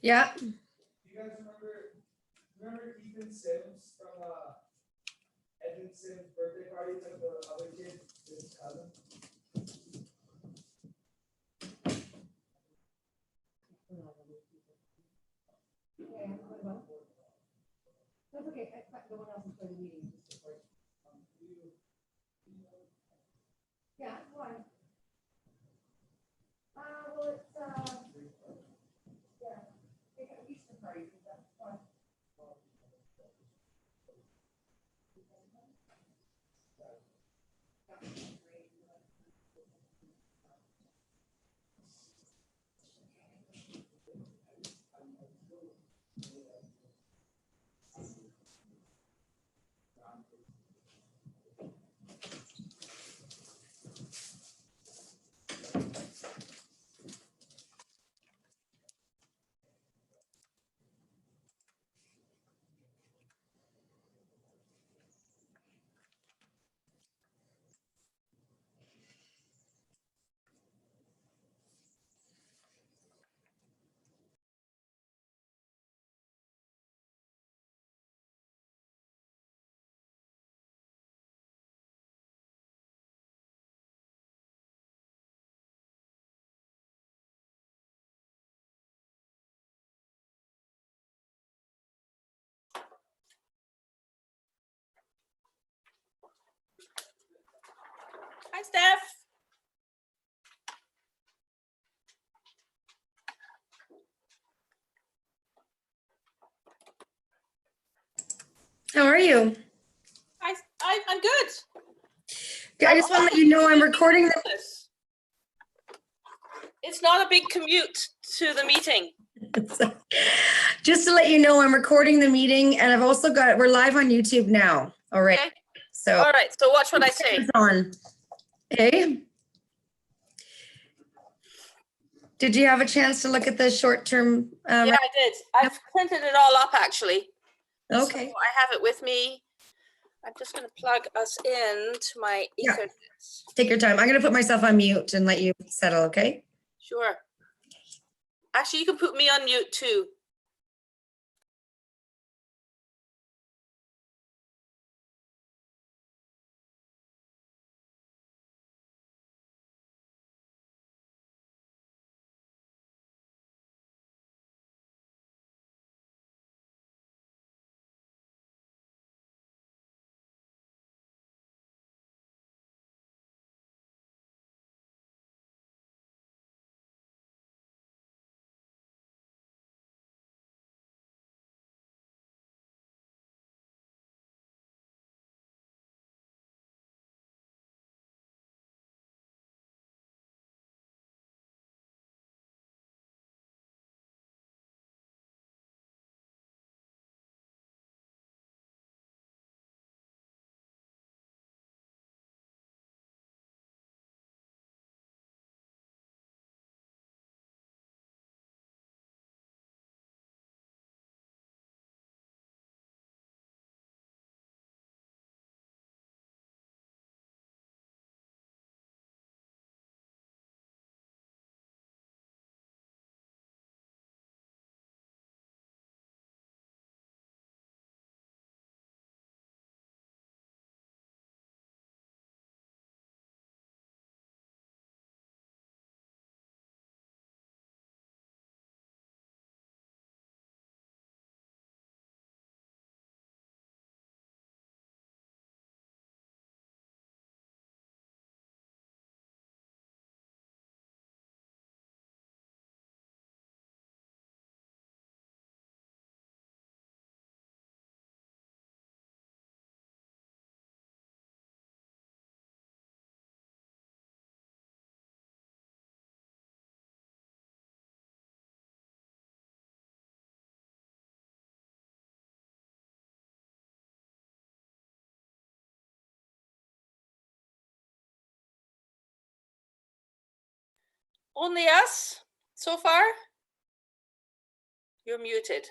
Yeah. You guys remember Ethan Sims from Edwin Sims' birthday party with the other kid, his cousin? That's okay. No one else is for the meeting. Yeah, why? Well, it's yeah, they got Easter party. That's fun. Hi, Steph. How are you? I'm good. I just want to let you know I'm recording the It's not a big commute to the meeting. just to let you know I'm recording the meeting, and I've also got we're live on YouTube now already. Okay. So All right. So watch what I say. it's on. Okay. Did you have a chance to look at the short-term? Yeah, I did. I've printed it all up actually. Okay. So I have it with me. I'm just going to plug us into my Yeah. Ethernet. Take your time. I'm going to put myself on mute and let you settle. Okay. Sure. Actually, you can put me on mute too. Only us so far? You're muted.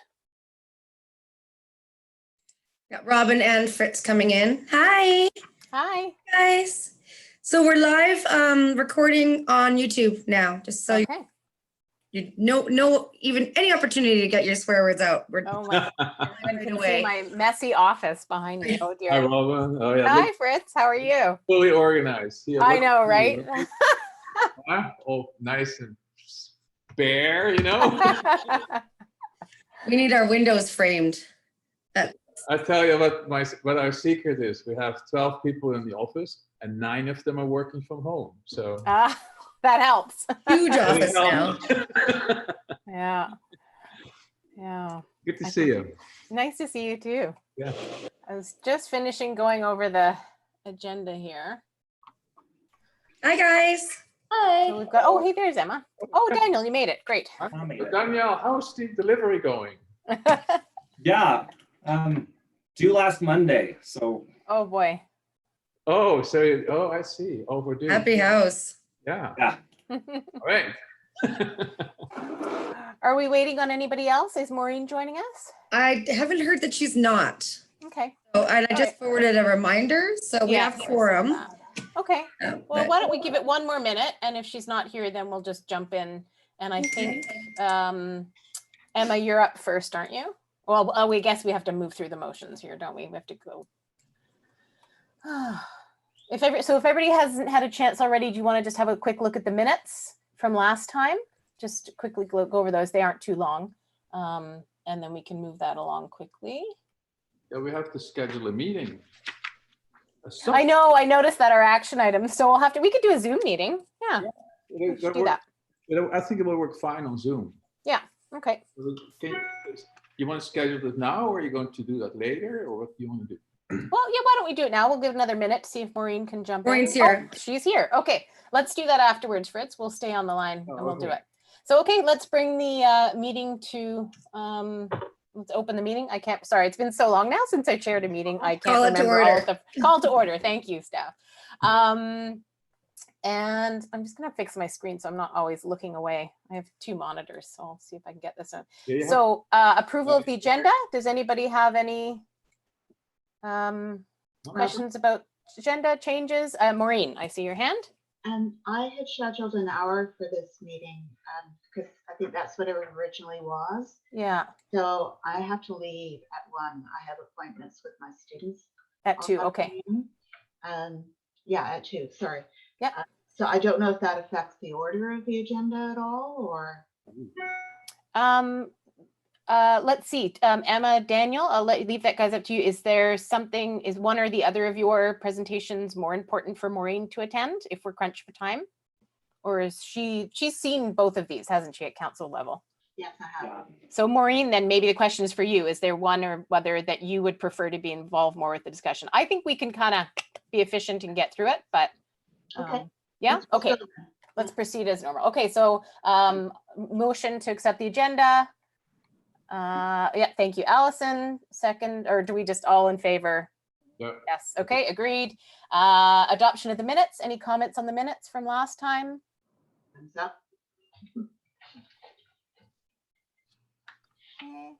Got Robin and Fritz coming in. Hi. Hi. Guys. So we're live recording on YouTube now, just so Okay. no, even any opportunity to get your swear words out. We're Oh my, right you can see away. my messy office behind me. Oh Hi, dear. Robin. Oh, yeah. Hi, Look, Fritz. How are you? fully organized. Here, I look know, at me, right? right? Huh? Oh, nice and bare, you know? We need our windows framed. I tell you what our secret is. We have 12 people in the office, and 9 of them are working from home. So That helps. Huge Really office now. helps. Yeah. Yeah. Good to see you. Nice to see you too. Yeah. I was just finishing going over the agenda here. Hi, guys. So we've got, oh, hey, there's Emma. Oh, Daniel, you made it. Great. Danielle, how's the delivery going? Yeah, due last Monday, so Oh, boy. Oh, so I see. Overdue. Happy house. Yeah. yeah. All right. Are we waiting on anybody else? Is Maureen joining us? I haven't heard that she's not. Okay. Oh, and I All just right. forwarded a reminder, so we Yes, have I saw quorum. that. Okay. Well, But- why don't we give it one more minute, and if she's not here, then we'll just jump in. And I think, Emma, you're up first, aren't you? Well, we guess we have to move through the motions here, don't we? We have to go. If everybody hasn't had a chance already, do you want to just have a quick look at the minutes from last time? Just quickly go over those. They aren't too long. And then we can move that along quickly. Yeah, we have to schedule a meeting. I know, I noticed that our action items, so we could do a Zoom meeting. Yeah, we should do that. I think it will work fine on Zoom. Okay. You want to schedule it now, or are you going to do that later, or what do you want to do? Well, yeah, why don't we do it now? We'll give another minute to see if Maureen can jump Maureen's in. here. Oh, she's here. Okay, let's do that afterwards, Fritz. We'll stay on the line and we'll do okay. it. So, okay, let's bring the meeting to, let's open the meeting. Sorry, it's been so long now since I chaired a meeting. I can't Call it to remember all order. of the, call to order. Thank you, staff. And I'm just gonna fix my screen so I'm not always looking away. I have 2 monitors, so I'll see if I can get this on. Yeah, you have- So approval of the agenda. Does anybody have any questions about agenda changes? Maureen, I see your hand. I had scheduled an hour for this meeting because I think that's what it originally was. Yeah, So I have to leave at 1. I have appointments with my students. at all 2, okay. afternoon. Yeah, at 2, sorry. Yep. So I don't know if that affects the order of the agenda at all, or. Let's see, Emma, Daniel, I'll leave that guys up to you. Is one or the other of your presentations more important for Maureen to attend if we're crunched for time? Or is she's seen both of these, hasn't she, at council level? Yes, I have. So Maureen, then maybe the question is for you. Is there one or whether that you would prefer to be involved more with the discussion? I think we can kind of be efficient and get through it, but Okay. yeah, Let's okay. go. Let's proceed as normal. Okay, so motion to accept the agenda. Yeah, thank you, Allison. Second, or do we just all in favor? Yeah. Yes, okay, agreed. Adoption of the minutes. Any comments on the minutes from last time? Thumbs up. Okay.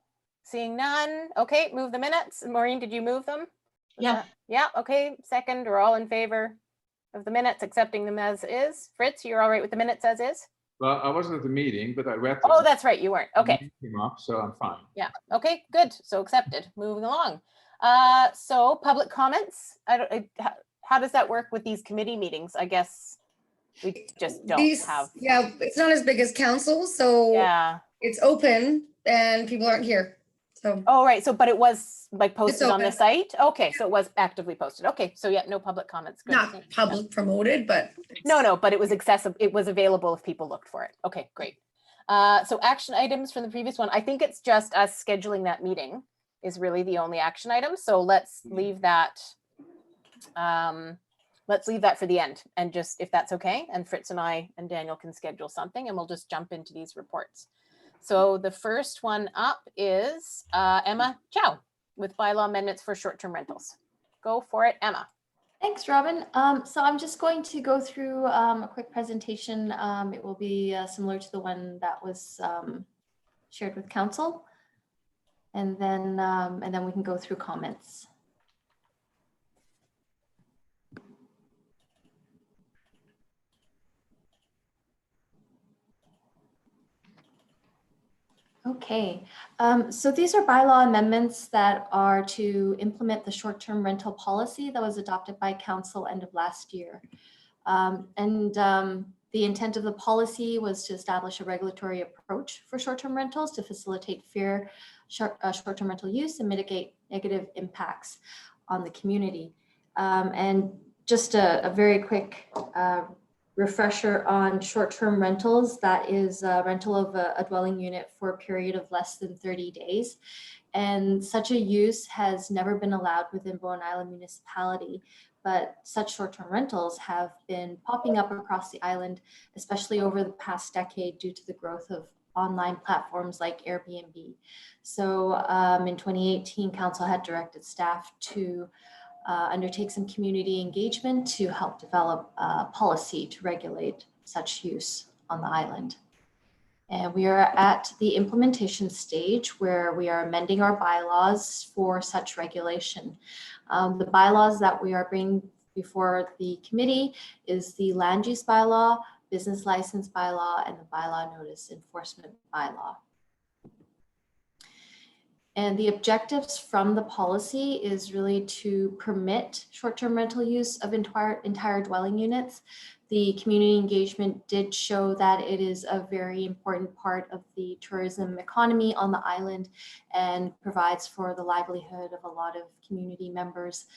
Seeing none. Okay, move the minutes. Maureen, did you move them? Was Yes. that- Yeah, okay, second, we're all in favor of the minutes, accepting them as is. Fritz, you're all right with the minutes as is? Well, I wasn't at the meeting, but I read them. Oh, that's right, you weren't. and Okay. they came up, so I'm fine. Yeah, okay, good. So accepted. Moving along. So public comments. How does that work with these committee meetings? I guess we just don't have. Yeah, it's not as big as council, so Yeah. it's open and people aren't here. So Oh, right. So, but it was like posted on the open. site? Okay, so it was actively posted. Okay, so yeah, no public comments. Good. not public promoted, but No, but it was accessible. It was available if people looked for it. Okay, great. So action items from the previous one. I think it's just us scheduling that meeting is really the only action item. So let's leave that. Let's leave that for the end, and just if that's okay, and Fritz and I and Daniel can schedule something, and we'll just jump into these reports. So the first one up is Emma Chow with bylaw amendments for short-term rentals. Go for it, Emma. Thanks, Robin. So I'm just going to go through a quick presentation. It will be similar to the one that was shared with council. And then we can go through comments. Okay, so these are bylaw amendments that are to implement the short-term rental policy that was adopted by council end of last year. The intent of the policy was to establish a regulatory approach for short-term rentals to facilitate fair short-term rental use and mitigate negative impacts on the community. And just a very quick refresher on short-term rentals, that is a rental of a dwelling unit for a period of less than 30 days. And such a use has never been allowed within Bowen Island Municipality, but such short-term rentals have been popping up across the island, especially over the past decade due to the growth of online platforms like Airbnb. So in 2018, council had directed staff to undertake some community engagement to help develop a policy to regulate such use on the island. And we are at the implementation stage where we are amending our bylaws for such regulation. The bylaws that we are bringing before the committee is the land use bylaw, business license bylaw, and the bylaw notice enforcement bylaw. And the objectives from the policy is really to permit short-term rental use of entire dwelling units. The community engagement did show that it is a very important part of the tourism economy on the island and provides for the livelihood of a lot of community members,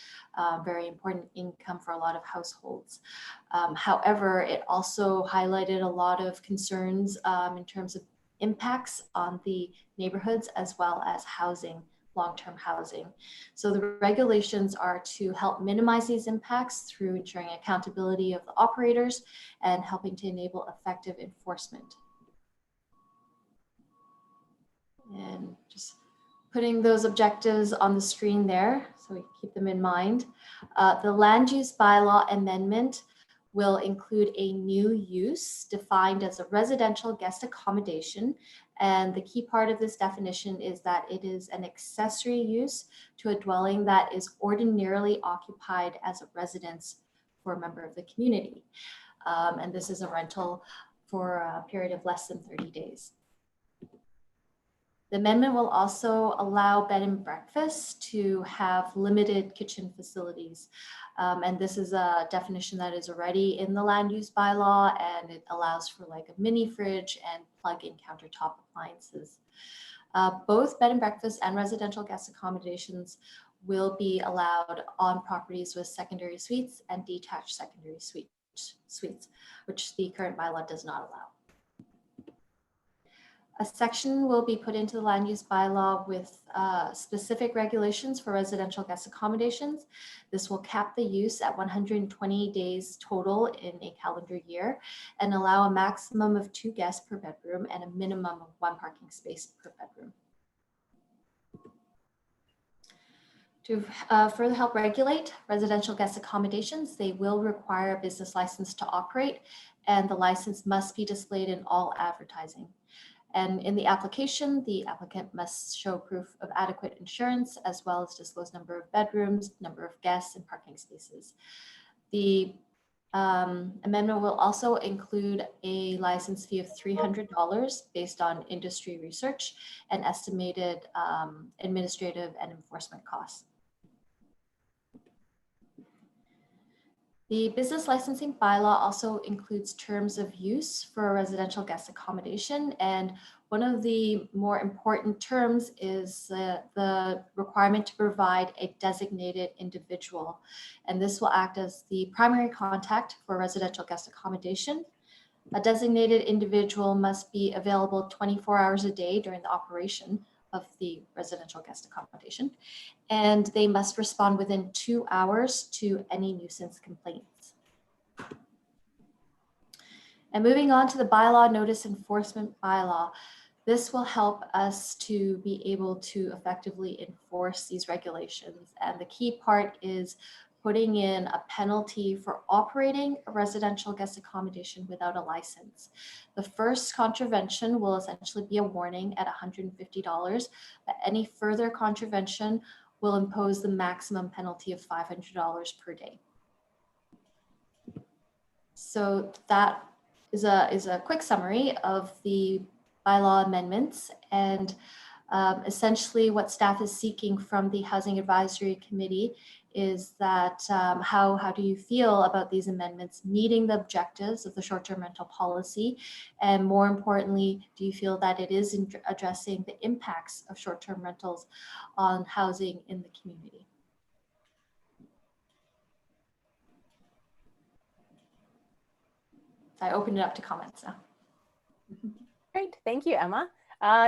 very important income for a lot of households. However, it also highlighted a lot of concerns in terms of impacts on the neighborhoods as well as housing, long-term housing. So the regulations are to help minimize these impacts through ensuring accountability of the operators and helping to enable effective enforcement. And just putting those objectives on the screen there so we keep them in mind. The land use bylaw amendment will include a new use defined as a residential guest accommodation. And the key part of this definition is that it is an accessory use to a dwelling that is ordinarily occupied as a residence for a member of the community. And this is a rental for a period of less than 30 days. The amendment will also allow bed and breakfast to have limited kitchen facilities. And this is a definition that is already in the land use bylaw, and it allows for like a mini fridge and plug-in countertop appliances. Both bed and breakfast and residential guest accommodations will be allowed on properties with secondary suites and detached secondary suites, which the current bylaw does not allow. A section will be put into the land use bylaw with specific regulations for residential guest accommodations. This will cap the use at 120 days total in a calendar year and allow a maximum of 2 guests per bedroom and a minimum of 1 parking space per bedroom. To further help regulate residential guest accommodations, they will require a business license to operate, and the license must be displayed in all advertising. And in the application, the applicant must show proof of adequate insurance as well as disclose number of bedrooms, number of guests, and parking spaces. The amendment will also include a license fee of $300 based on industry research and estimated administrative and enforcement costs. The business licensing bylaw also includes terms of use for a residential guest accommodation. And one of the more important terms is the requirement to provide a designated individual. And this will act as the primary contact for residential guest accommodation. A designated individual must be available 24 hours a day during the operation of the residential guest accommodation, and they must respond within 2 hours to any nuisance complaints. And moving on to the bylaw notice enforcement bylaw, this will help us to be able to effectively enforce these regulations. And the key part is putting in a penalty for operating a residential guest accommodation without a license. The first contravention will essentially be a warning at $150, but any further contravention will impose the maximum penalty of $500 per day. So that is a quick summary of the bylaw amendments. And essentially what staff is seeking from the Housing Advisory Committee is that how do you feel about these amendments meeting the objectives of the short-term rental policy? And more importantly, do you feel that it is addressing the impacts of short-term rentals on housing in the community? I open it up to comments now. Great, thank you, Emma.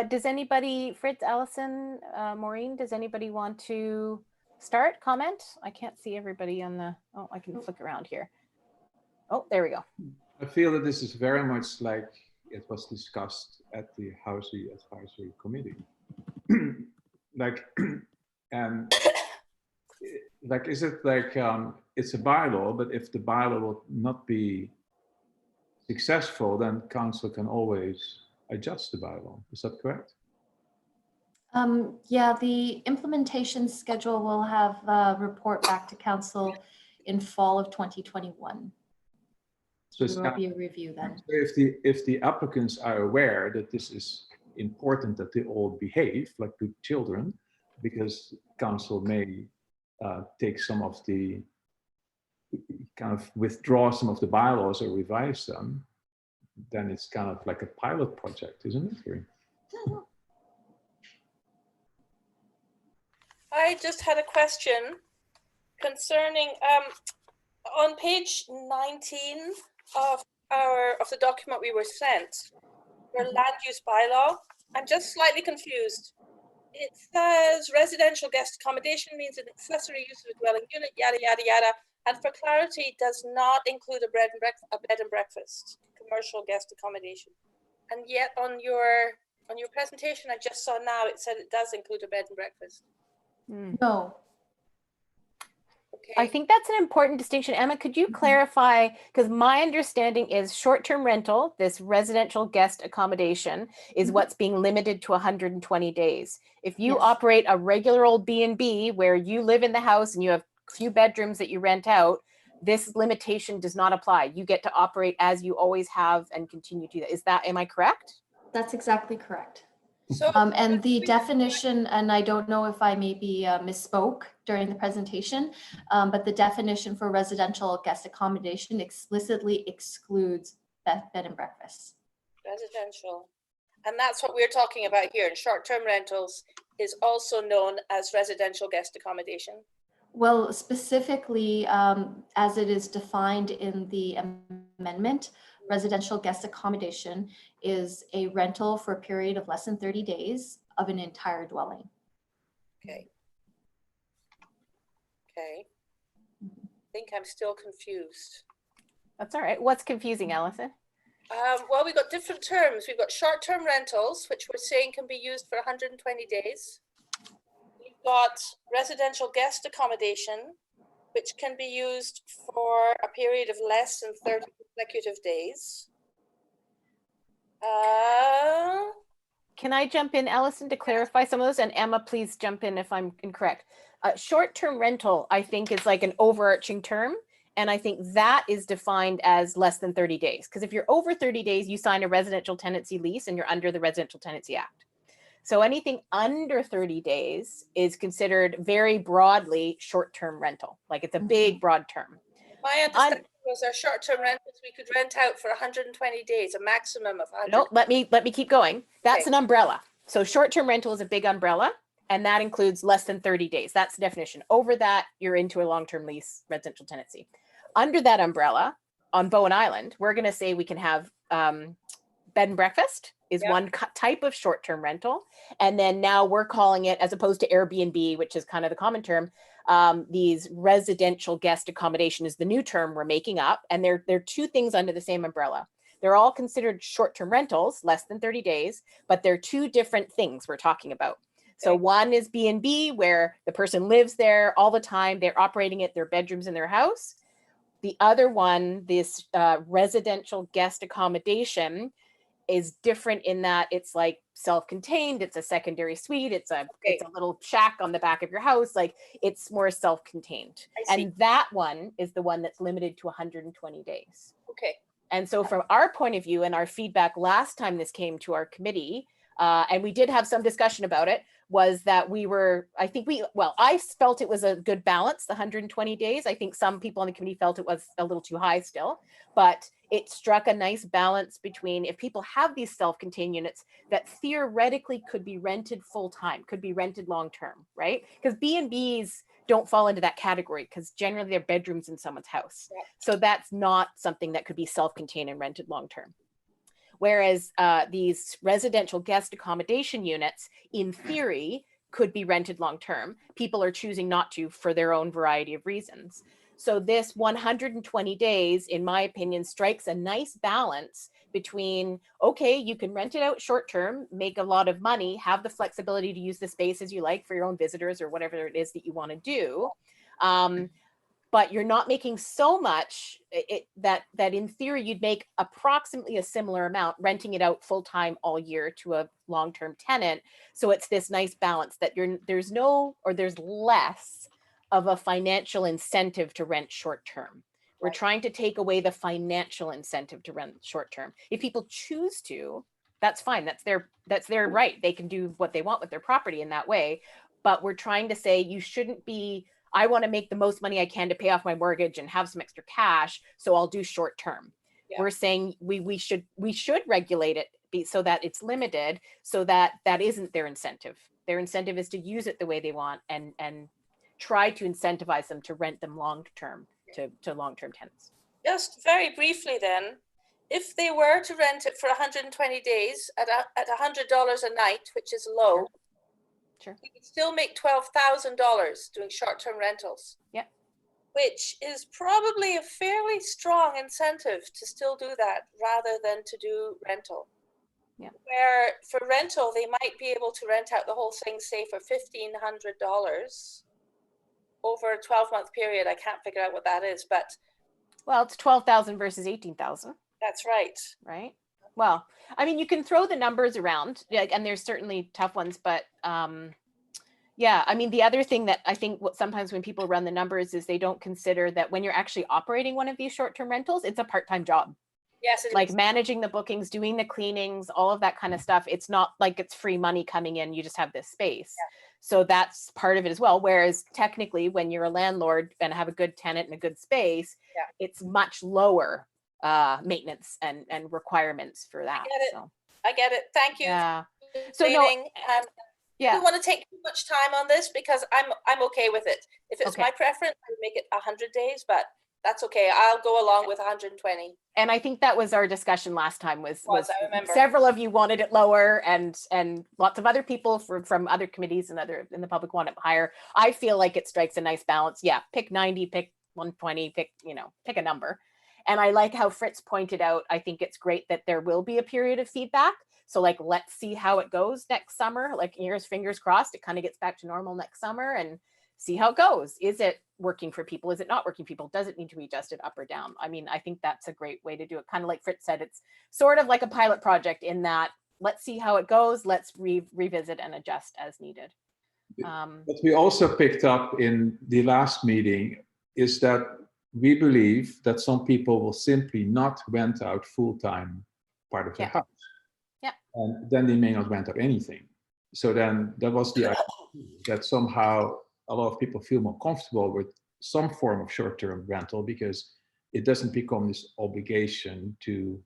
Does anybody, Fritz, Allison, Maureen, does anybody want to start, comment? I can't see everybody on the, oh, I can flick around here. Oh, there we go. I feel that this is very much like it was discussed at the Housing Advisory Committee. Like, like, is it like, it's a bylaw, but if the bylaw will not be successful, then council can always adjust the bylaw. Is that correct? Yeah, the implementation schedule will have a report back to council in fall of 2021. So There will be a review then. if the applicants are aware that this is important, that they all behave like good children, because council may take some of the, kind of withdraw some of the bylaws or revise them, then it's kind of like a pilot project, isn't it? I just had a question concerning on page 19 of the document we were sent, your land use bylaw. I'm just slightly confused. It says residential guest accommodation means an accessory use of a dwelling unit, yada yada yada, and for clarity, does not include a bed and breakfast, commercial guest accommodation. And yet on your presentation I just saw now, it said it does include a bed and breakfast. No. Okay. I think that's an important distinction. Emma, could you clarify? Because my understanding is short-term rental, this residential guest accommodation, is what's being limited to 120 days. If you Yes. operate a regular old B&B where you live in the house and you have a few bedrooms that you rent out, this limitation does not apply. You get to operate as you always have and continue to do that. Is that, am I correct? That's exactly correct. So And the definition, and I don't know if I maybe misspoke during the presentation, but the definition for residential guest accommodation explicitly excludes bed and breakfast. residential, and that's what we're talking about here. And short-term rentals is also known as residential guest accommodation. Well, specifically, as it is defined in the amendment, residential guest accommodation is a rental for a period of less than 30 days of an entire dwelling. Okay. Okay. I think I'm still confused. That's all right. What's confusing, Allison? Well, we've got different terms. We've got short-term rentals, which we're saying can be used for 120 days. We've got residential guest accommodation, which can be used for a period of less than 30 consecutive days. Can I jump in, Allison, to clarify some of those? And Emma, please jump in if I'm incorrect. Short-term rental, I think, is like an overarching term. And I think that is defined as less than 30 days. Because if you're over 30 days, you sign a residential tenancy lease and you're under the Residential Tenancy Act. So anything under 30 days is considered very broadly short-term rental. Like it's a big, broad term. My understanding was our short-term rentals we could rent out for 120 days, a maximum of 100. No, let me keep going. That's Okay. an umbrella. So short-term rental is a big umbrella, and that includes less than 30 days. That's the definition. Over that, you're into a long-term lease residential tenancy. Under that umbrella, on Bowen Island, we're going to say we can have bed and breakfast is one type of short-term rental. And then now we're calling it, as opposed to Airbnb, which is kind of the common term, these residential guest accommodation is the new term we're making up. And they're two things under the same umbrella. They're all considered short-term rentals, less than 30 days, but they're two different things we're talking about. So one is B&B, where the person lives there all the time. They're operating it, their bedrooms in their house. The other one, this residential guest accommodation, is different in that it's like self-contained. It's a secondary suite. It's a little shack on the back of your house. Like it's more self-contained. And that one is the one that's limited to 120 days. Okay. And so from our point of view and our feedback last time this came to our committee, and we did have some discussion about it, was that I felt it was a good balance, the 120 days. I think some people on the committee felt it was a little too high still, but it struck a nice balance between if people have these self-contained units that theoretically could be rented full-time, could be rented long-term, right? Because B&Bs don't fall into that category because generally they're bedrooms in someone's house. So that's not something that could be self-contained and rented long-term. Whereas these residential guest accommodation units, in theory, could be rented long-term. People are choosing not to for their own variety of reasons. So this 120 days, in my opinion, strikes a nice balance between, okay, you can rent it out short-term, make a lot of money, have the flexibility to use the space as you like for your own visitors or whatever it is that you want to do. But you're not making so much that in theory you'd make approximately a similar amount renting it out full-time all year to a long-term tenant. So it's this nice balance that there's less of a financial incentive to rent short-term. We're trying to take away the financial incentive to rent short-term. If people choose to, that's fine. That's their right. They can do what they want with their property in that way. But we're trying to say you shouldn't be, I want to make the most money I can to pay off my mortgage and have some extra cash, so I'll do short term. Yeah. We're saying we should regulate it so that it's limited, so that isn't their incentive. Their incentive is to use it the way they want and try to incentivize them to rent them long term to long-term tenants. Just very briefly then, if they were to rent it for 120 days at $100 a night, which is low, sure, you could still make $12,000 doing short-term rentals. Yeah. Which is probably a fairly strong incentive to still do that rather than to do rental. Yeah. Where for rental, they might be able to rent out the whole thing, say for $1,500 over a 12-month period. I can't figure out what that is, but. Well, it's 12,000 versus 18,000. That's right. Right. Well, I mean, you can throw the numbers around, and there's certainly tough ones, but yeah, I mean, the other thing that I think sometimes when people run the numbers is they don't consider that when you're actually operating one of these short-term rentals, it's a part-time job. Yes, it like is. Managing the bookings, doing the cleanings, all of that kind of stuff. It's not like it's free money coming in, you just have this space. Yeah. So that's part of it as well. Whereas technically when you're a landlord and have a good tenant and a good space, yeah, it's much lower maintenance and requirements for that. I get it. Thank you. Yeah. So no, yeah. I don't want to take too much time on this because I'm okay with it. If it's my preference, I would make it 100 days, but that's okay. I'll go along with 120. And I think that was our discussion last time was I remember. Several of you wanted it lower and lots of other people from other committees and in the public want it higher. I feel like it strikes a nice balance. Yeah, pick 90, pick 120, pick a number. And I like how Fritz pointed out, I think it's great that there will be a period of feedback. So like, let's see how it goes next summer. Like fingers crossed, it kind of gets back to normal next summer and see how it goes. Is it working for people? Is it not working for people? Does it need to be adjusted up or down? I mean, I think that's a great way to do it. Kind of like Fritz said, it's sort of like a pilot project in that, let's see how it goes. Let's revisit and adjust as needed. What we also picked up in the last meeting is that we believe that some people will simply not rent out full-time part of their house. Yeah. And then they may not rent out anything. So then that was the idea that somehow a lot of people feel more comfortable with some form of short-term rental because it doesn't become this obligation to,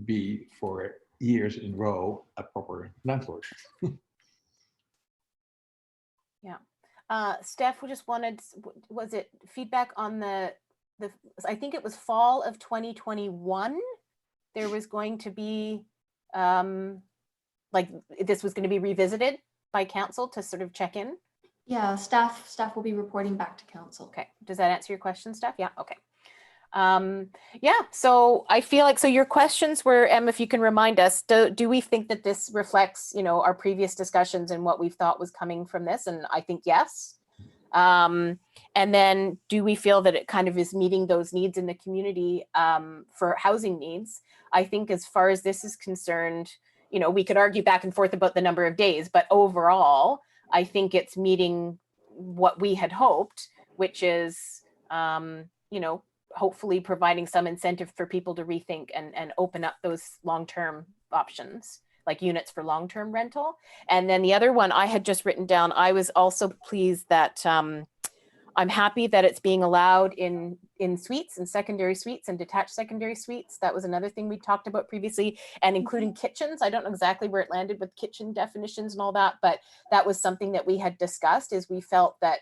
be for years in a row a proper landlord. Yeah. Steph, we just wanted, was it feedback on the I think it was fall of 2021, there was going to be, like this was going to be revisited by council to sort of check in? Yeah, staff will be reporting back to council. Okay, does that answer your question, Steph? Yeah, okay. Yeah, so I feel like, so your questions were, if you can remind us, do we think that this reflects, our previous discussions and what we've thought was coming from this? And I think yes. And then do we feel that it kind of is meeting those needs in the community for housing needs? I think as far as this is concerned, we could argue back and forth about the number of days, but overall, I think it's meeting what we had hoped, which is, hopefully providing some incentive for people to rethink and open up those long-term options, like units for long-term rental. And then the other one I had just written down, I was also pleased that I'm happy that it's being allowed in suites and secondary suites and detached secondary suites. That was another thing we talked about previously, and including kitchens. I don't know exactly where it landed with kitchen definitions and all that, but that was something that we had discussed, is we felt that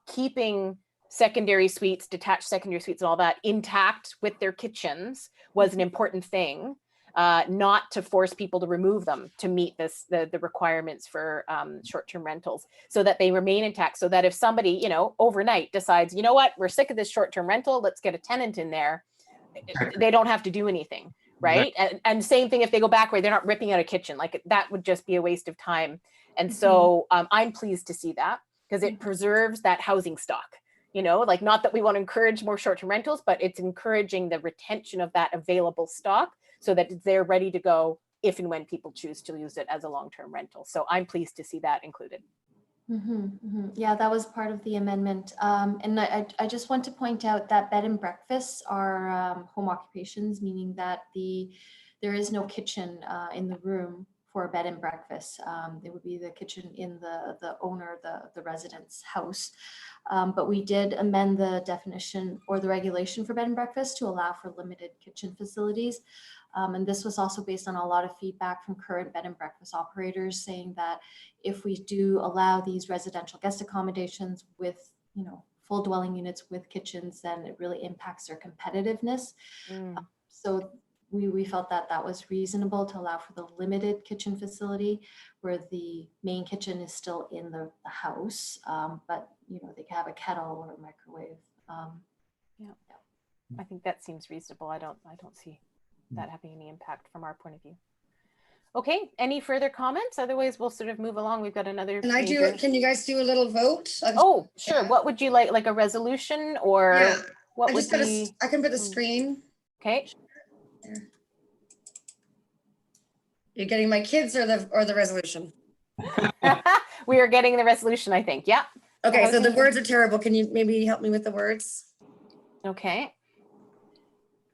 keeping secondary suites, detached secondary suites and all that intact with their kitchens was an important thing. Not to force people to remove them to meet the requirements for short-term rentals, so that they remain intact, so that if somebody, you know, overnight decides, you know what, we're sick of this short-term rental, let's get a tenant in there, they don't have to do anything, right? And same thing if they go back, where they're not ripping out a kitchen, like that would just be a waste of time. And so I'm pleased to see that, because it preserves that housing stock. You know, like, not that we want to encourage more short-term rentals, but it's encouraging the retention of that available stock, so that they're ready to go if and when people choose to use it as a long-term rental. So I'm pleased to see that included. Yeah, that was part of the amendment. And I just want to point out that bed and breakfasts are home occupations, meaning that there is no kitchen in the room for a bed and breakfast. There would be the kitchen in the owner, the resident's house. But we did amend the definition or the regulation for bed and breakfast to allow for limited kitchen facilities. And this was also based on a lot of feedback from current bed and breakfast operators, saying that if we do allow these residential guest accommodations with, you know, full dwelling units with kitchens, then it really impacts their competitiveness. So we felt that that was reasonable to allow for the limited kitchen facility, where the main kitchen is still in the house, but, you know, they can have a kettle or a microwave. I think that seems reasonable. I don't see that having any impact from our point of view. Okay, any further comments? Otherwise, we'll sort of move along. We've got another. Can you guys do a little vote? Oh, sure. What would you like a resolution, or Yeah, what I would just got be? I can put the screen. Okay. You're getting my kids or the resolution? We are getting the resolution, I think. Yeah. Okay, so the words are terrible. Can you maybe help me with the words? Okay.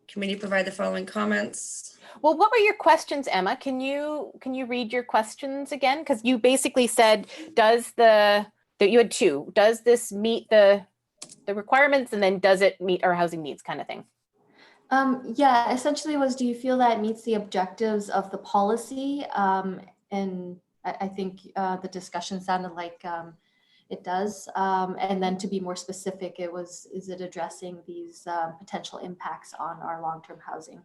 Committee provide the following comments. Well, what were your questions, Emma? Can you read your questions again? Because you basically said, that you had two. Does this meet the requirements, and then does it meet our housing needs, kind of thing? Yeah, essentially it was, do you feel that it meets the objectives of the policy? And I think the discussion sounded like it does. And then to be more specific, it was, is it addressing these potential impacts on our long-term housing?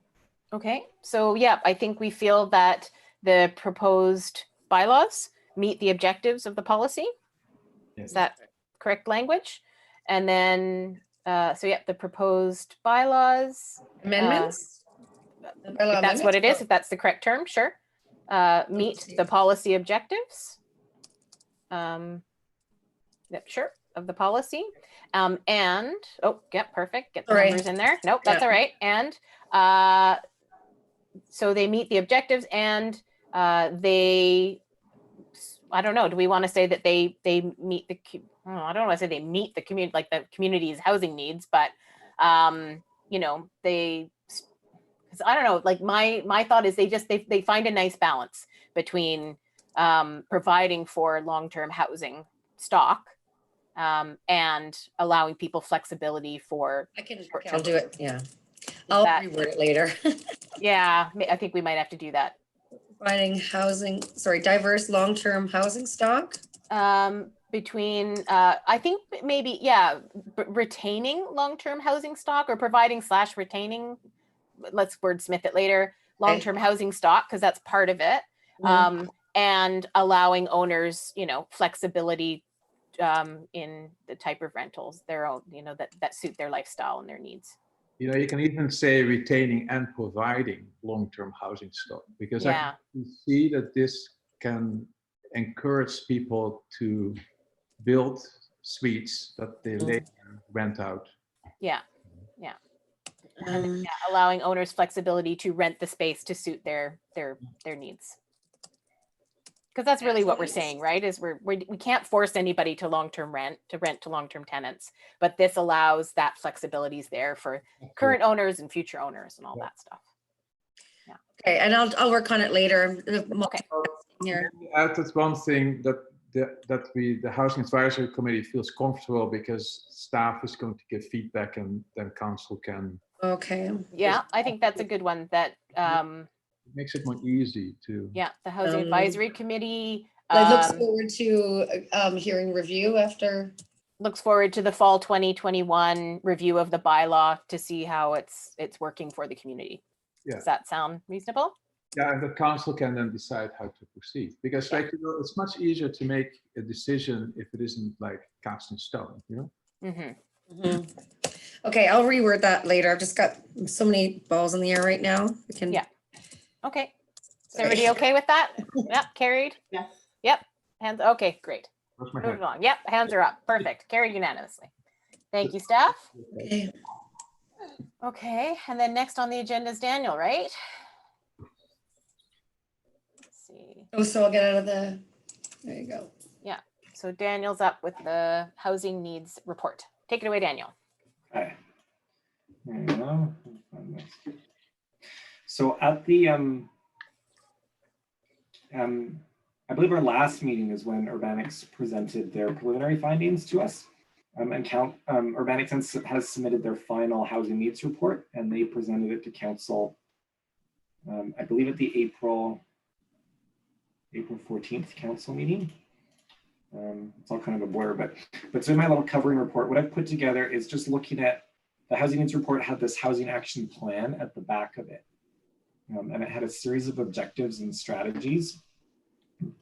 Okay, so yeah, I think we feel that the proposed bylaws meet the objectives of the policy. Yes. Is that correct language? And then, so yeah, the proposed bylaws. Amendments? If that's what it is, if that's the correct term, sure. Meet the policy objectives. Yep, sure, of the policy. And, oh, yeah, perfect, get the numbers in there. Nope, that's all right. And so they meet the objectives, and they, I don't know, do we want to say that they meet the, I don't want to say they meet the community, like the community's housing needs, but you know, because I don't know, like my thought is they find a nice balance between providing for long-term housing stock and allowing people flexibility for. I'll do it. Yeah, I'll reword it later. Yeah, I think we might have to do that. Providing diverse long-term housing stock. Between, I think maybe, yeah, retaining long-term housing stock, or providing / retaining, let's wordsmith it later, long-term housing stock, because that's part of it. And allowing owners, you know, flexibility in the type of rentals, their own, you know, that suit their lifestyle and their needs. You know, you can even say retaining and providing long-term housing stock, because I can see that this can encourage people to build suites that they later rent out. Yeah, yeah. And allowing owners flexibility to rent the space to suit their needs. Because that's really what we're saying, right? Is we can't force anybody to long-term rent to long-term tenants, but this allows that flexibilities there for current owners and future owners and all that stuff. Okay, and I'll work on it later. Okay. Here. Add that one thing that the Housing Advisory Committee feels comfortable because staff is going to give feedback and then council can. Okay. Yeah, I think that's a good one. That It makes it more easy to. yeah, the Housing Advisory Committee I look forward to hearing review after. looks forward to the fall 2021 review of the bylaw to see how it's working for the community. Yeah. Does that sound reasonable? Yeah, and the council can then decide how to proceed because, like, it's much easier to make a decision if it isn't like cast in stone, Mm-hmm. Okay, I'll reword that later. I've just got so many balls in the air right now. We can. Yeah. Okay. Is Sorry. everybody okay with that? Yep. Carried. Yes. Yep. Hands. Okay. Great. Where's my head? Moving on. Yep. Hands are up. Perfect. Carried unanimously. Thank you, staff. Okay. Okay. And then next on the agenda is Daniel, right? Let's see. Oh, so I'll get out of the. There you go. Yeah. So Daniel's up with the housing needs report. Take it away, Daniel. Okay. There you go. So at the I believe our last meeting is when Urbanics presented their preliminary findings to us. Urbanics has submitted their final housing needs report, and they presented it to council. I believe at the April 14th council meeting. It's all kind of a blur, but so in my little covering report, what I've put together is just looking at the housing needs report had this housing action plan at the back of it. And it had a series of objectives and strategies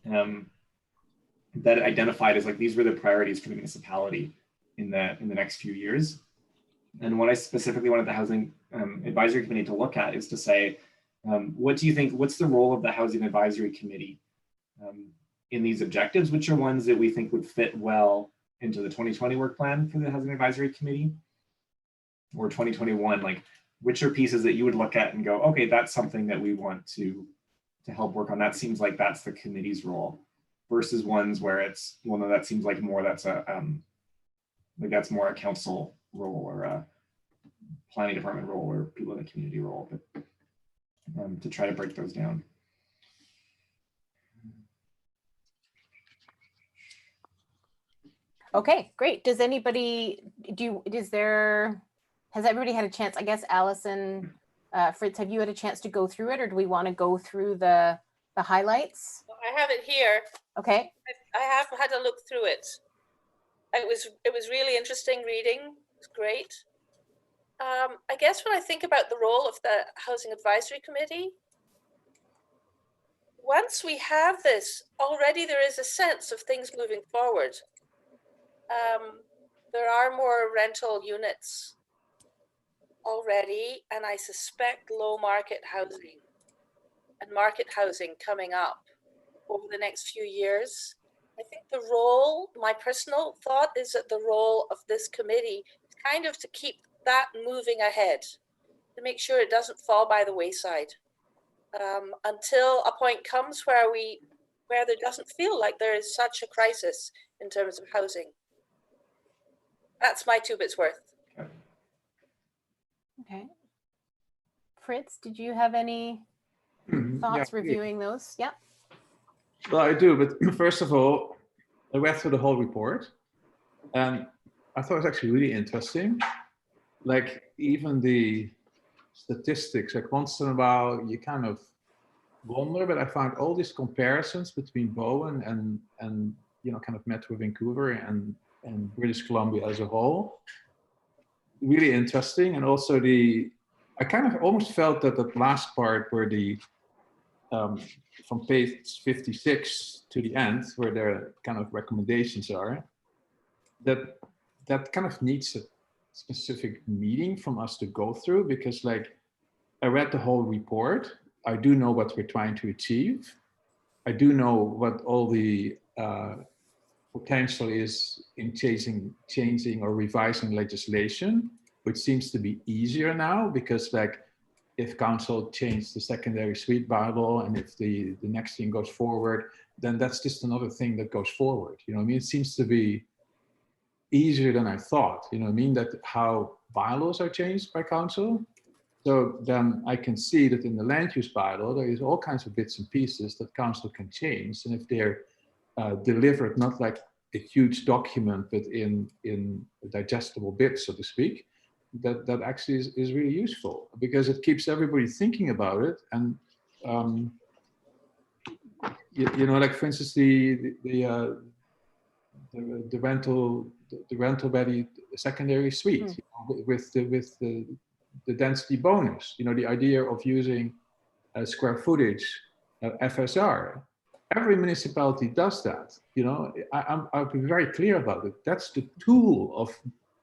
that it identified as like, these were the priorities for the municipality in the next few years. And what I specifically wanted the Housing Advisory Committee to look at is to say, what do you think, what's the role of the Housing Advisory Committee in these objectives? Which are ones that we think would fit well into the 2020 work plan for the Housing Advisory Committee? Or 2021, like which are pieces that you would look at and go, okay, that's something that we want to help work on. That seems like that's the committee's role, versus ones where it's, well, no, that seems like more that's a like that's more a council role or a planning department role or people in the community role, but to try to break those down. Okay, great. Does anybody has everybody had a chance? I guess Allison, Fritz, have you had a chance to go through it, or do we want to go through the highlights? I have it here. Okay. I have had a look through it. It was really interesting reading. It's great. I guess when I think about the role of the Housing Advisory Committee, once we have this, already there is a sense of things moving forward. There are more rental units already, and I suspect low market housing and market housing coming up over the next few years. I think the role, my personal thought is that the role of this committee is kind of to keep that moving ahead, to make sure it doesn't fall by the wayside until a point comes where there doesn't feel like there is such a crisis in terms of housing. That's my 2 bits worth. Okay. Fritz, did you have any thoughts reviewing those? Yeah. Well, I do, but first of all, I read through the whole report and I thought it was actually really interesting. Like even the statistics, like once in a while you kind of wonder, but I found all these comparisons between Bowen and kind of Metro Vancouver and British Columbia as a whole. Really interesting. And also I kind of almost felt that that last part where from page 56 to the end, where their kind of recommendations are, that kind of needs a specific meeting from us to go through, because like I read the whole report. I do know what we're trying to achieve. I do know what all the potential is in changing or revising legislation, which seems to be easier now because like if council changed the secondary suite bylaw, and if the next thing goes forward, then that's just another thing that goes forward. You know what I mean? It seems to be easier than I thought. You know what I mean? That how bylaws are changed by council. So then I can see that in the land use bylaw, there is all kinds of bits and pieces that council can change. And if they're delivered, not like a huge document, but in digestible bits, so to speak, that actually is really useful, because it keeps everybody thinking about it. And you know, like for instance, the rental ready secondary suite, you know, with the density bonus. You know, the idea of using square footage FSR. Every municipality does that. You know, I'll be very clear about it. That's the tool of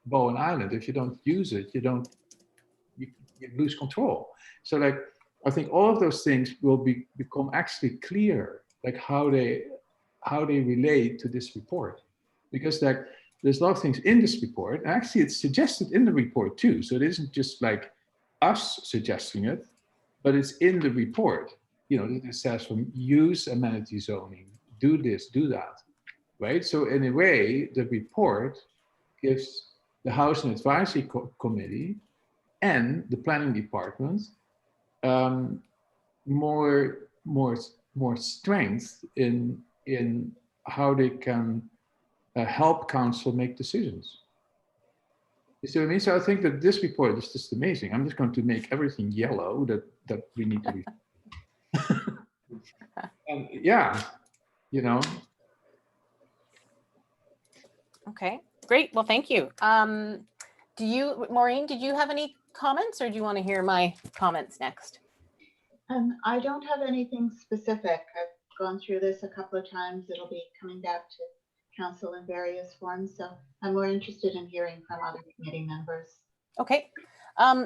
Bowen Island. If you don't use it, you lose control. So like, I think all of those things will become actually clear, like how they relate to this report, because like there's a lot of things in this report. And actually, it's suggested in the report too. So it isn't just like us suggesting it, but it's in the report. You know, it says from use amenity zoning, do this, do that, right? So in a way, the report gives the Housing Advisory Committee and the planning department more strength in how they can help council make decisions. You see what I mean? So I think that this report is just amazing. I'm just going to make everything yellow that we need to be. And yeah, you know. Okay, great. Well, thank you. Maureen, did you have any comments, or do you want to hear my comments next? I don't have anything specific. I've gone through this a couple of times. It'll be coming back to council in various forms. So I'm more interested in hearing from other committee members. Okay.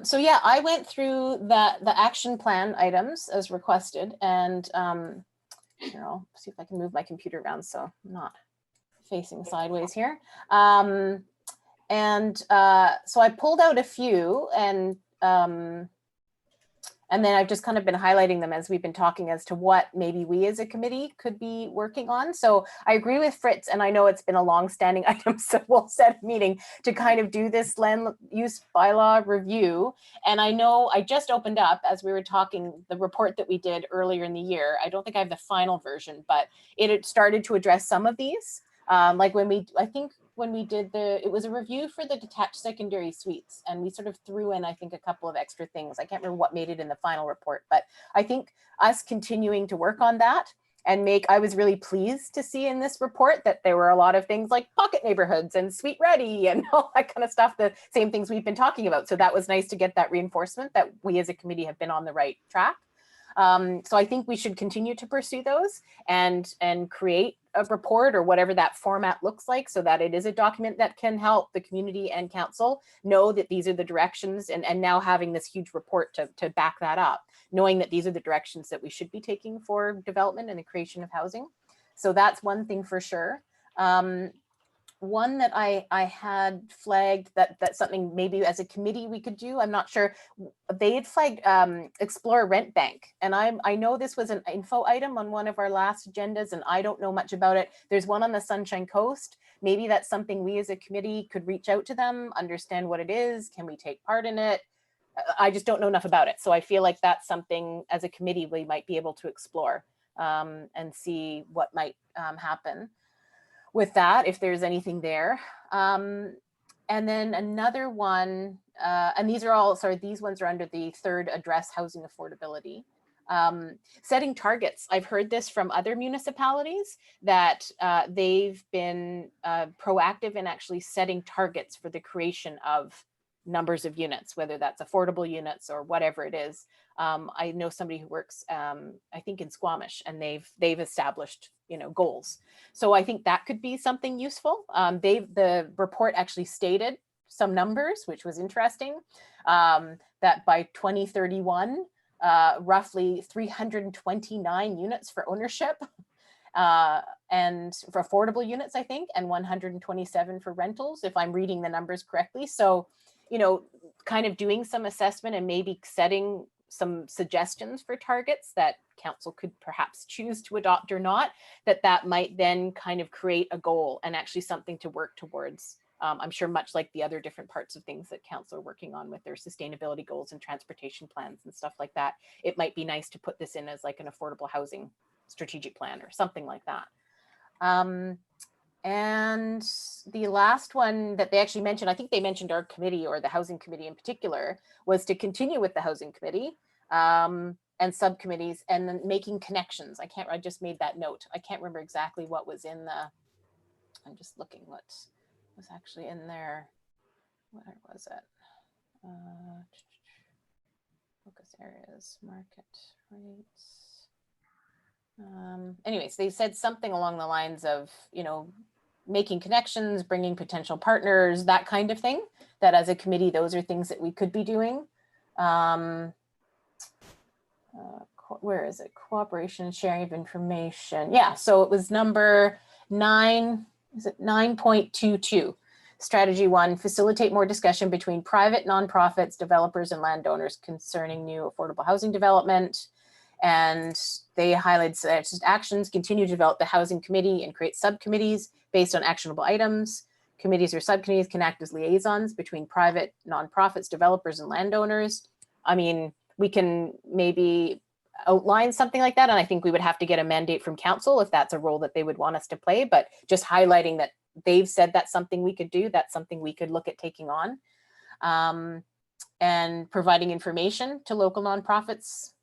So yeah, I went through the action plan items as requested, and here, I'll see if I can move my computer around so I'm not facing sideways here. So I pulled out a few, and then I've just kind of been highlighting them as we've been talking as to what maybe we as a committee could be working on. So I agree with Fritz, and I know it's been a long-standing item, so we'll set a meeting to kind of do this land use bylaw review. And I know I just opened up, as we were talking, the report that we did earlier in the year. I don't think I have the final version, but it had started to address some of these. Like when we did it was a review for the detached secondary suites, and we sort of threw in, I think, a couple of extra things. I can't remember what made it in the final report, but I think us continuing to work on that and I was really pleased to see in this report that there were a lot of things like pocket neighborhoods and suite ready and all that kind of stuff, the same things we've been talking about. So that was nice to get that reinforcement that we as a committee have been on the right track. So I think we should continue to pursue those and create a report or whatever that format looks like, so that it is a document that can help the community and council know that these are the directions, and now having this huge report to back that up, knowing that these are the directions that we should be taking for development and the creation of housing. So that's one thing for sure. One that I had flagged that's something maybe as a committee we could do. I'm not sure. They had flagged explore rent bank, and I know this was an info item on one of our last agendas, and I don't know much about it. There's one on the Sunshine Coast. Maybe that's something we as a committee could reach out to them, understand what it is. Can we take part in it? I just don't know enough about it, so I feel like that's something as a committee we might be able to explore and see what might happen with that, if there's anything there. And then another one, and these are all, sorry, these ones are under the third address housing affordability. Setting targets. I've heard this from other municipalities that they've been proactive in actually setting targets for the creation of numbers of units, whether that's affordable units or whatever it is. I know somebody who works, I think in Squamish, and they've established, goals. So I think that could be something useful. The report actually stated some numbers, which was interesting, that by 2031, roughly 329 units for ownership, and for affordable units, I think, and 127 for rentals, if I'm reading the numbers correctly. So, kind of doing some assessment and maybe setting some suggestions for targets that council could perhaps choose to adopt or not, that might then kind of create a goal and actually something to work towards. I'm sure much like the other different parts of things that council are working on with their sustainability goals and transportation plans and stuff like that, it might be nice to put this in as like an affordable housing strategic plan or something like that. And the last one that they actually mentioned, I think they mentioned our committee or the housing committee in particular, was to continue with the housing committee and subcommittees and then making connections. I just made that note. I can't remember exactly what was in the, I'm just looking what was actually in there. Where was it? Focus areas, market rates. Anyways, they said something along the lines of, you know, making connections, bringing potential partners, that kind of thing, that as a committee, those are things that we could be doing. Where is it? Cooperation, sharing of information. Yeah, so it was number 9, is it 9.22? Strategy 1, facilitate more discussion between private nonprofits, developers, and landowners concerning new affordable housing development. And they highlight actions, continue to develop the housing committee and create subcommittees based on actionable items. Committees or subcommittees can act as liaisons between private nonprofits, developers, and landowners. I mean, we can maybe outline something like that. And I think we would have to get a mandate from council if that's a role that they would want us to play, but just highlighting that they've said that's something we could do, that's something we could look at taking on. And providing information to local nonprofits.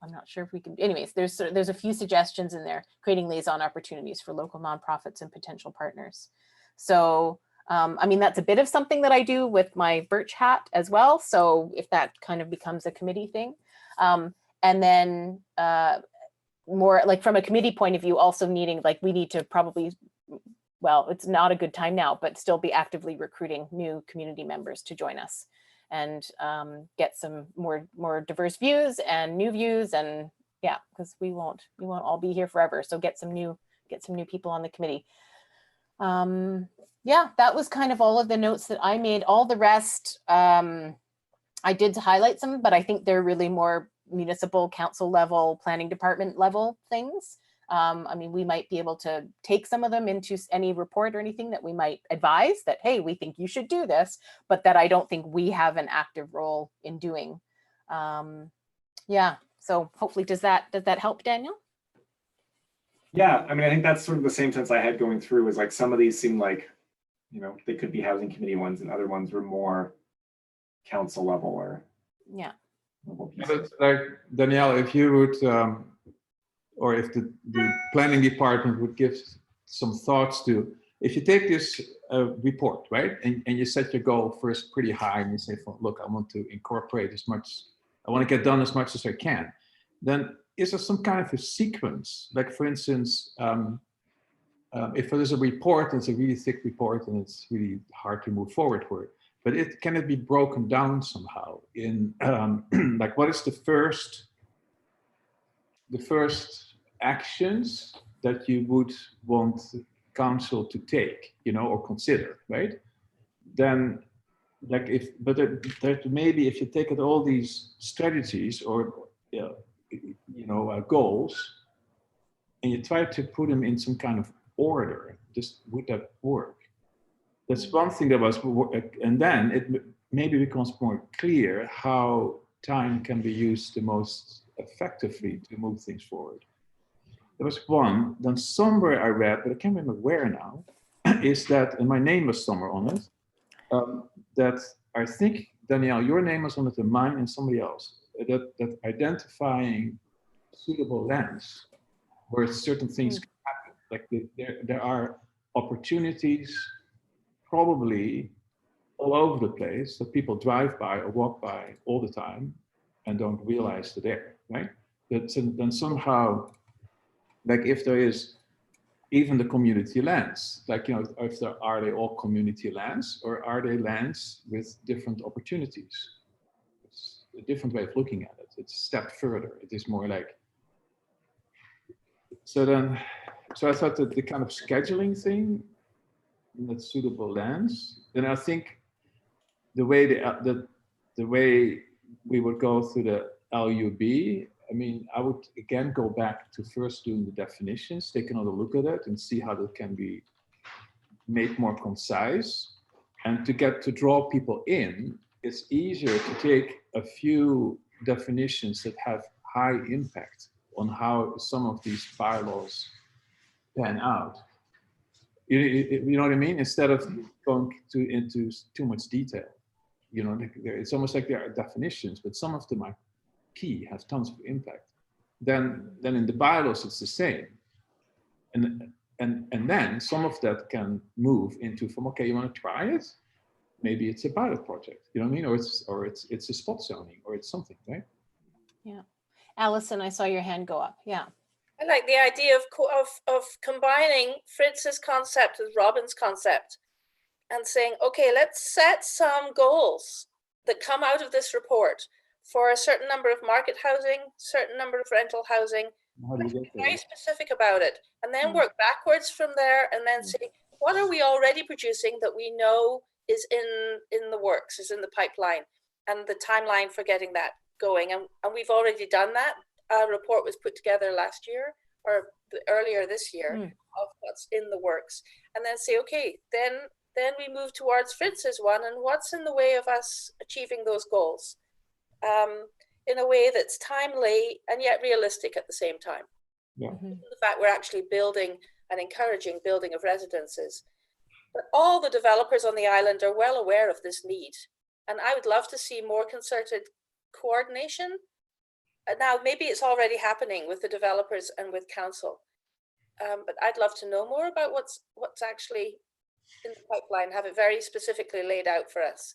I'm not sure if we can, anyways, there's a few suggestions in there, creating liaison opportunities for local nonprofits and potential partners. So, I mean, that's a bit of something that I do with my Birch hat as well. So if that kind of becomes a committee thing. And then more like from a committee point of view, also needing, like we need to probably, well, it's not a good time now, but still be actively recruiting new community members to join us and get some more diverse views and new views, and yeah, because we won't all be here forever. So get some new people on the committee. Yeah, that was kind of all of the notes that I made. All the rest, I did highlight some, but I think they're really more municipal council level, planning department level things. I mean, we might be able to take some of them into any report or anything that we might advise that, hey, we think you should do this, but that I don't think we have an active role in doing. Yeah, so hopefully does that help, Daniel? Yeah, I mean, I think that's sort of the same sense I had going through, is like some of these seem like, you know, they could be housing committee ones and other ones were more council level or yeah. But like Danielle, if you would, or if the planning department would give some thoughts to, if you take this report, right, and you set your goal first pretty high and you say, look, I want to incorporate as much, I want to get done as much as I can, then is there some kind of a sequence? Like for instance, if there's a report, it's a really thick report and it's really hard to move forward for it, but can it be broken down somehow in like what is the first actions that you would want council to take, you know, or consider, right? Then, like maybe if you take at all these strategies or goals, and you try to put them in some kind of order, just would that work? That's one thing that was, and then it maybe becomes more clear how time can be used the most effectively to move things forward. There was one, then somewhere I read, but I can't remember where now, is that, and my name was somewhere on it, that I think, Danielle, your name was on it and mine and somebody else, that identifying suitable lands where certain things can happen. Like there are opportunities probably all over the place that people drive by or walk by all the time and don't realize they're there, right? Then somehow, like if there is even the community lands, like, you know, are they all community lands or are they lands with different opportunities? It's a different way of looking at it. It's a step further. It is more like, so I thought that the kind of scheduling thing in that suitable lands, then I think the way we would go through the LUB. I mean, I would again go back to first doing the definitions, take another look at it and see how that can be made more concise. And to get to draw people in, it's easier to take a few definitions that have high impact on how some of these bylaws pan out. You know what I mean? Instead of going into too much detail. You know, it's almost like there are definitions, but some of them are key, have tons of impact. Then in the bylaws, it's the same. And then some of that can move into from, okay, you want to try it? Maybe it's a pilot project, you know what I mean? Or it's a spot zoning, or it's something, right? Yeah. Allison, I saw your hand go up. Yeah. I like the idea of combining Fritz's concept with Robin's concept and saying, okay, let's set some goals that come out of this report for a certain number of market housing, certain number of rental housing. How do you get there? Very specific about it, and then work backwards from there, and then say, what are we already producing that we know is in the works, is in the pipeline, and the timeline for getting that going. And we've already done that. A report was put together last year or earlier this year of what's in the works, and then say, okay, then we move towards Fritz's one, and what's in the way of us achieving those goals in a way that's timely and yet realistic at the same time. Yeah. The fact we're actually building and encouraging building of residences. But all the developers on the island are well aware of this need. And I would love to see more concerted coordination. Now, maybe it's already happening with the developers and with council. But I'd love to know more about what's actually in the pipeline, have it very specifically laid out for us.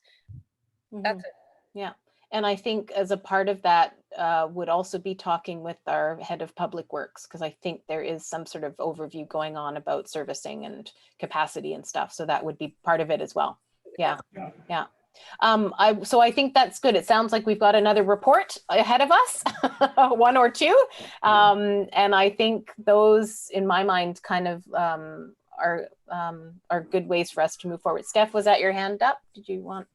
That's it. Yeah. And I think as a part of that would also be talking with our head of public works, because I think there is some sort of overview going on about servicing and capacity and stuff. So that would be part of it as well. Yeah. Yeah. So I think that's good. It sounds like we've got another report ahead of us, one or two. And I think those, in my mind, kind of are good ways for us to move forward. Steph, was that your hand up? Did you want?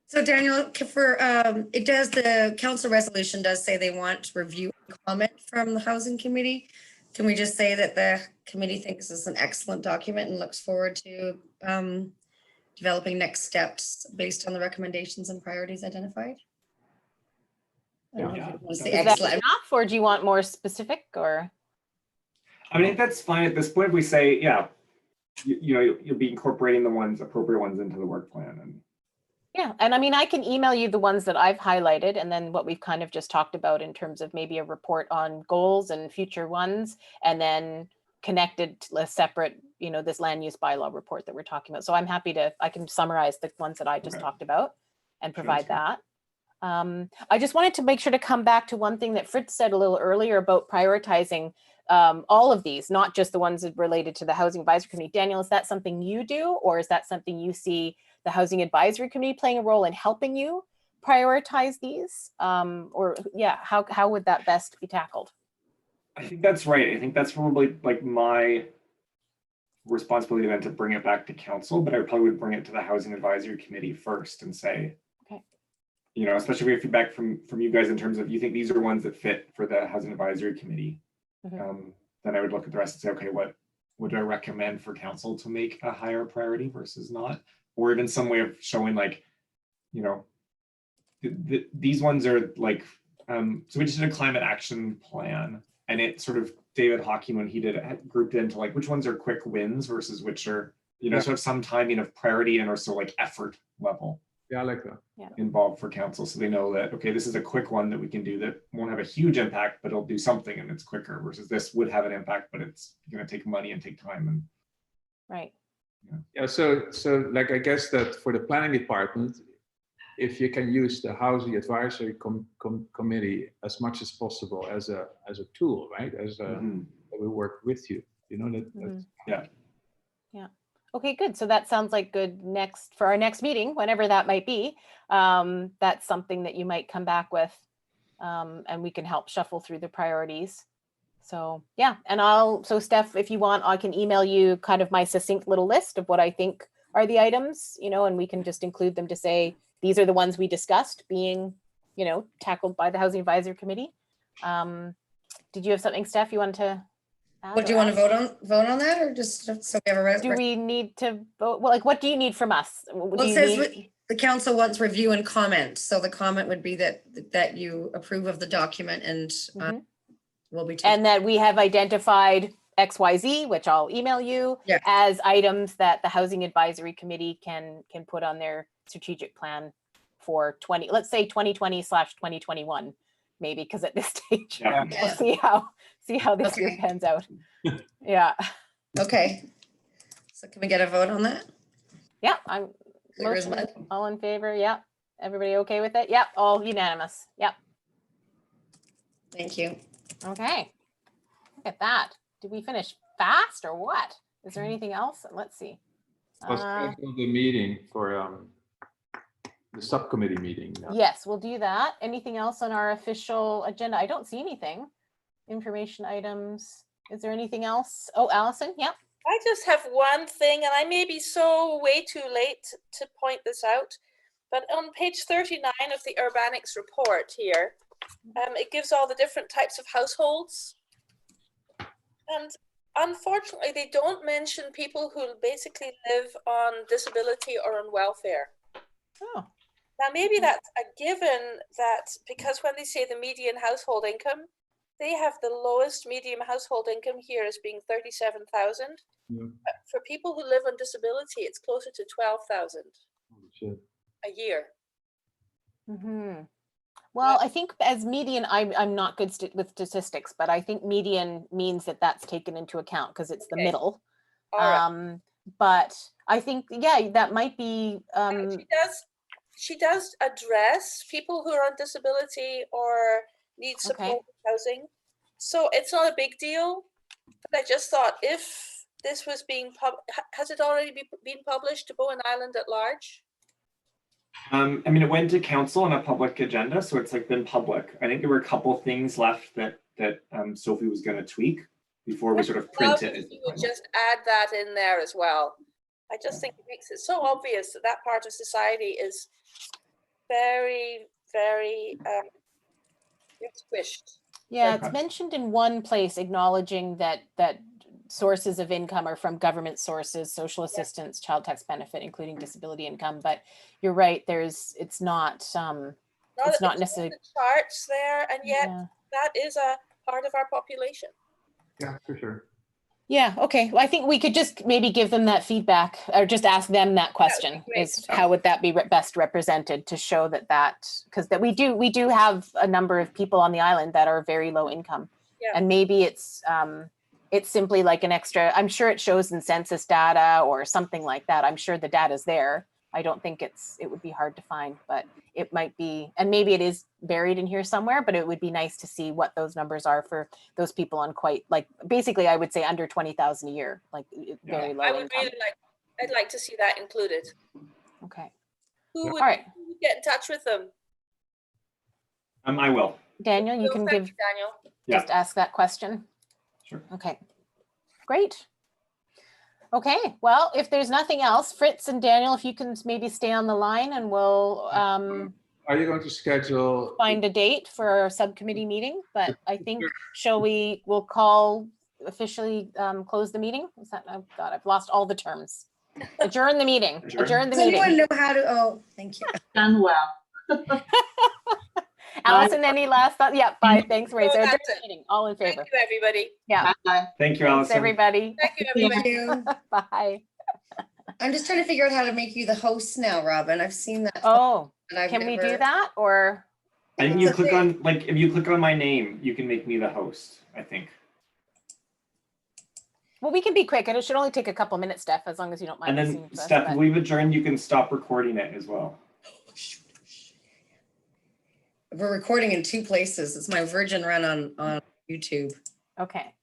So Daniel, for the council resolution does say they want review and comment from the housing committee. Can we just say that the committee thinks this is an excellent document and looks forward to developing next steps based on the recommendations and priorities identified? I don't know if you want to say Is that excellent. enough, or do you want more specific? Or I mean, that's fine at this point. We say, yeah, you know, you'll be incorporating the appropriate ones into the work plan. And yeah, and I mean, I can email you the ones that I've highlighted, and then what we've kind of just talked about in terms of maybe a report on goals and future ones, and then connected to a separate, you know, this land use bylaw report that we're talking about. So I'm happy to, I can summarize the ones that I just talked about and provide that. I just wanted to make sure to come back to one thing that Fritz said a little earlier about prioritizing all of these, not just the ones that related to the Housing Advisory Committee. Daniel, is that something you do, or is that something you see the Housing Advisory Committee playing a role in helping you prioritize these? Or yeah, how would that best be tackled? I think that's right. I think that's probably like my responsibility then to bring it back to council, but I probably would bring it to the Housing Advisory Committee first and say, okay, you know, especially if we have feedback from you guys in terms of you think these are ones that fit for the Housing Advisory Committee, then I would look at the rest and say, okay, what would I recommend for council to make a higher priority versus not? Or even some way of showing like, you know, these ones are like, so we just did a climate action plan, and it sort of, David Hockey, when he did it, grouped it into like, which ones are quick wins versus which are, you know, sort of some timing of priority and also like effort level. Yeah, I like that. Yeah. Involved for council. So they know that, okay, this is a quick one that we can do that won't have a huge impact, but it'll do something and it's quicker, versus this would have an impact, but it's going to take money and take time. And right. Yeah, so like, I guess that for the planning department, if you can use the Housing Advisory Committee as much as possible as a tool, right? As a, that we work with you, you know, that's, yeah. Yeah. Okay, good. So that sounds like good for our next meeting, whenever that might be. That's something that you might come back with, and we can help shuffle through the priorities. So yeah, and so Steph, if you want, I can email you kind of my succinct little list of what I think are the items, you know, and we can just include them to say, these are the ones we discussed being you know, tackled by the Housing Advisory Committee. Did you have something, Steph, you wanted to add? What do you want to vote on that, or just so we have a? Do we need to vote? Well, like, what do you need from us? Well, Do it you says need- the council wants review and comment. So the comment would be that you approve of the document and Mhm. will be taking. And that we have identified XYZ, which I'll email you, Yeah. as items that the Housing Advisory Committee can put on their strategic plan for 20, let's say 2020/2021, maybe, because at this stage, Yeah. we'll see how this year Okay. pans out. Yeah, Okay. So can we get a vote on that? yeah, I'm Clear as motion, mud. all in favor, yeah. Everybody okay with it? Yep, all unanimous, yep. Thank you. Okay, look at that. Did we finish fast or what? Is there anything else? Let's see. Let's schedule the meeting for the subcommittee meeting. Yes, we'll do that. Anything else on our official agenda? I don't see anything. Information items. Is there anything else? Oh, Allison, yep. I just have one thing, and I may be so way too late to point this out, but on page 39 of the Urbanics report here, it gives all the different types of households. And unfortunately, they don't mention people who basically live on disability or on welfare. Oh, Now, maybe that's a given that because when they say the median household income, they have the lowest median household income here as being 37,000. Yeah. But for people who live on disability, it's closer to 12,000 Holy shit. a year. mhm. Well, I think as median, I'm not good with statistics, but I think median means that that's taken into account because it's the Okay. middle. All right. But I think, yeah, that might be, She does address people who are on disability or need Okay. support housing. So it's not a big deal. But I just thought if this was being has it already been published to Bowen Island at large? I mean, it went to council on a public agenda, so it's like been public. I think there were a couple things left that Sophie was going to tweak before we sort of print Love it. if you would just add that in there as well. I just think it makes it so obvious that that part of society is very, very squished. yeah, Okay. it's mentioned in one place acknowledging that sources of income are from government sources, social assistance, child tax benefit, including disability income. But you're right, it's not it's not necessarily the charts there, and yet yeah. that is a part of our population. Yeah, for sure. Yeah, okay. Well, I think we could just maybe give them that feedback or just ask them that question great. is how would that be best represented to show that because that we do have a number of people on the island that are very low income. Yeah. And maybe it's simply like an extra, I'm sure it shows in census data or something like that. I'm sure the data's there. I don't think it would be hard to find, but it might be, and maybe it is buried in here somewhere, but it would be nice to see what those numbers are for those people on quite, like, basically I would say under 20,000 a year, like very low I would income. really I'd like to see that included. Okay. Who would, All right. who would get in touch with them? I will. Daniel, you So can thank give, you, Daniel. Yeah. just ask that question. Sure. Okay, great. Okay, well, if there's nothing else, Fritz and Daniel, if you can maybe stay on the line and we'll Are you going to schedule? find a date for our subcommittee meeting, but I think, we'll call officially close the meeting? Is that, oh God, I've lost all the terms. Adjourn the meeting, adjourn the Does anyone meeting. know how to, oh, thank you. Done well. Allison, any last thought? Yeah, bye, thanks, Ray. So adjourn that's the it. meeting, all in Thank favor. you, everybody. Yeah, Bye. Thank you, thanks, Allison. everybody. Thank you, everybody. Thank you. Bye. I'm just trying to figure out how to make you the host now, Robin. I've seen that. Oh, but I've can we do never- that or? I think you click on, like, if you click on my name, you can make me the host, I think. Well, we can be quick and it should only take a couple minutes, Steph, as long as you don't mind. And listening then, to us, Steph, but- if we've adjourned, you can stop recording it as well. We're recording in two places. It's my Virgin run on YouTube. Okay.